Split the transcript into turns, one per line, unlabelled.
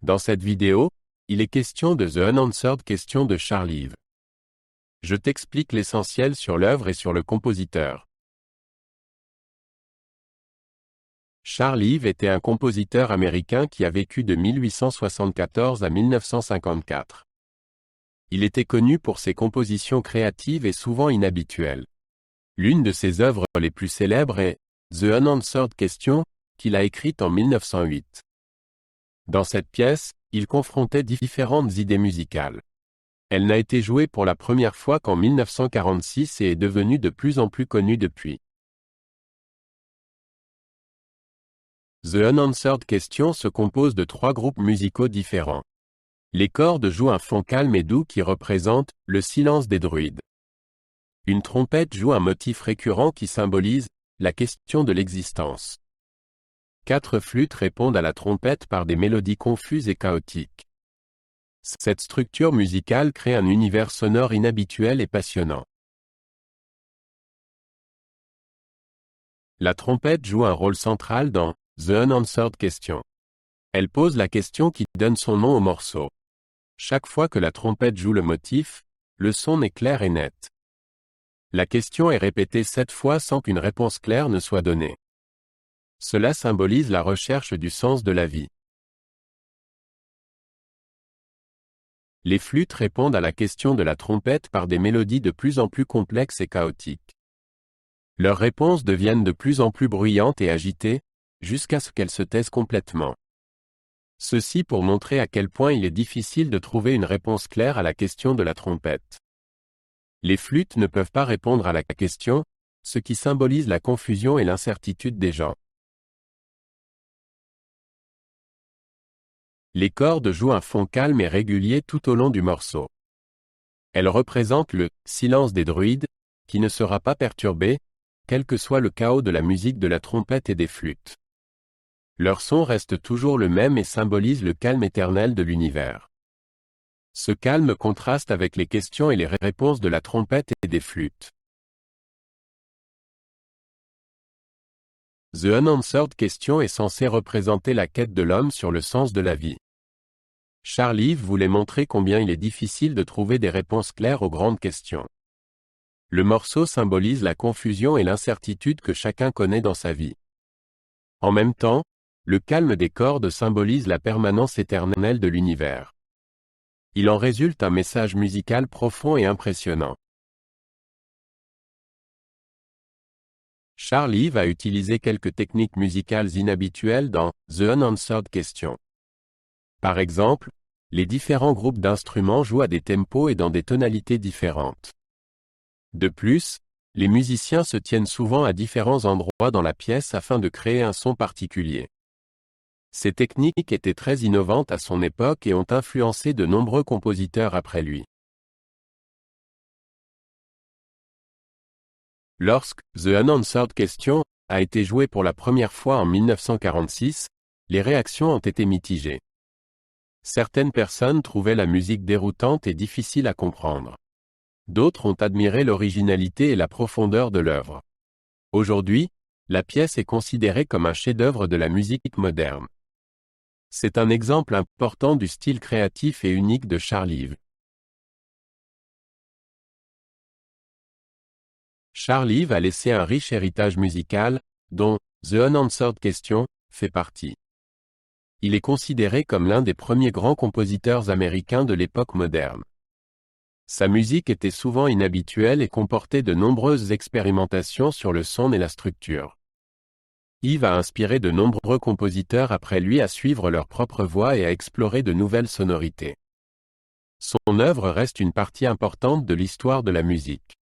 Dans cette vidéo, il est question de The Unanswered Question de Charles Eve. Je t'explique l'essentiel sur l'œuvre et sur le compositeur. Charles Eve était un compositeur américain qui a vécu de 1874 à 1954. Il était connu pour ses compositions créatives et souvent inhabituelles. L'une de ses œuvres les plus célèbres est The Unanswered Question, qu'il a écrite en 1908. Dans cette pièce, il confrontait différentes idées musicales. Elle n'a été jouée pour la première fois qu'en 1946 et est devenue de plus en plus connue depuis. The Unanswered Question se compose de 3 groupes musicaux différents. Les cordes jouent un fond calme et doux qui représente le silence des druides. Une trompette joue un motif récurrent qui symbolise la question de l'existence. 4 flûtes répondent à la trompette par des mélodies confuses et chaotiques. Cette structure musicale crée un univers sonore inhabituel et passionnant. La trompette joue un rôle central dans The Unanswered Question. Elle pose la question qui donne son nom au morceau. Chaque fois que la trompette joue le motif, le son est clair et net. La question est répétée 7 fois sans qu'une réponse claire ne soit donnée. Cela symbolise la recherche du sens de la vie. Les flûtes répondent à la question de la trompette par des mélodies de plus en plus complexes et chaotiques. Leurs réponses deviennent de plus en plus bruyantes et agitées, jusqu'à ce qu'elles se taisent complètement. Ceci pour montrer à quel point il est difficile de trouver une réponse claire à la question de la trompette. Les flûtes ne peuvent pas répondre à la question, ce qui symbolise la confusion et l'incertitude des gens. Les cordes jouent un fond calme et régulier tout au long du morceau. Elles représentent le « silence des druides » qui ne sera pas perturbé, quel que soit le chaos de la musique de la trompette et des flûtes. Leur son reste toujours le même et symbolise le calme éternel de l'univers. Ce calme contraste avec les questions et les réponses de la trompette et des flûtes. The Unanswered Question est censé représenter la quête de l'homme sur le sens de la vie. Charles Eve voulait montrer combien il est difficile de trouver des réponses claires aux grandes questions. Le morceau symbolise la confusion et l'incertitude que chacun connaît dans sa vie. En même temps, le calme des cordes symbolise la permanence éternelle de l'univers. Il en résulte un message musical profond et impressionnant. Charles Eve a utilisé quelques techniques musicales inhabituelles dans The Unanswered Question. Par exemple, les différents groupes d'instruments jouent à des tempos et dans des tonalités différentes. De plus, les musiciens se tiennent souvent à différents endroits dans la pièce afin de créer un son particulier. Ces techniques étaient très innovantes à son époque et ont influencé de nombreux compositeurs après lui. Lorsque The Unanswered Question a été joué pour la première fois en 1946, les réactions ont été mitigées. Certaines personnes trouvaient la musique déroutante et difficile à comprendre. D'autres ont admiré l'originalité et la profondeur de l'œuvre. Aujourd'hui, la pièce est considérée comme un chef-d'œuvre de la musique moderne. C'est un exemple important du style créatif et unique de Charles Eve. Charles Eve a laissé un riche héritage musical, dont The Unanswered Question fait partie. Il est considéré comme l'un des premiers grands compositeurs américains de l'époque moderne. Sa musique était souvent inhabituelle et comportait de nombreuses expérimentations sur le son et la structure. Eve a inspiré de nombreux compositeurs après lui à suivre leur propre voie et à explorer de nouvelles sonorités. Son œuvre reste une partie importante de l'histoire de la musique.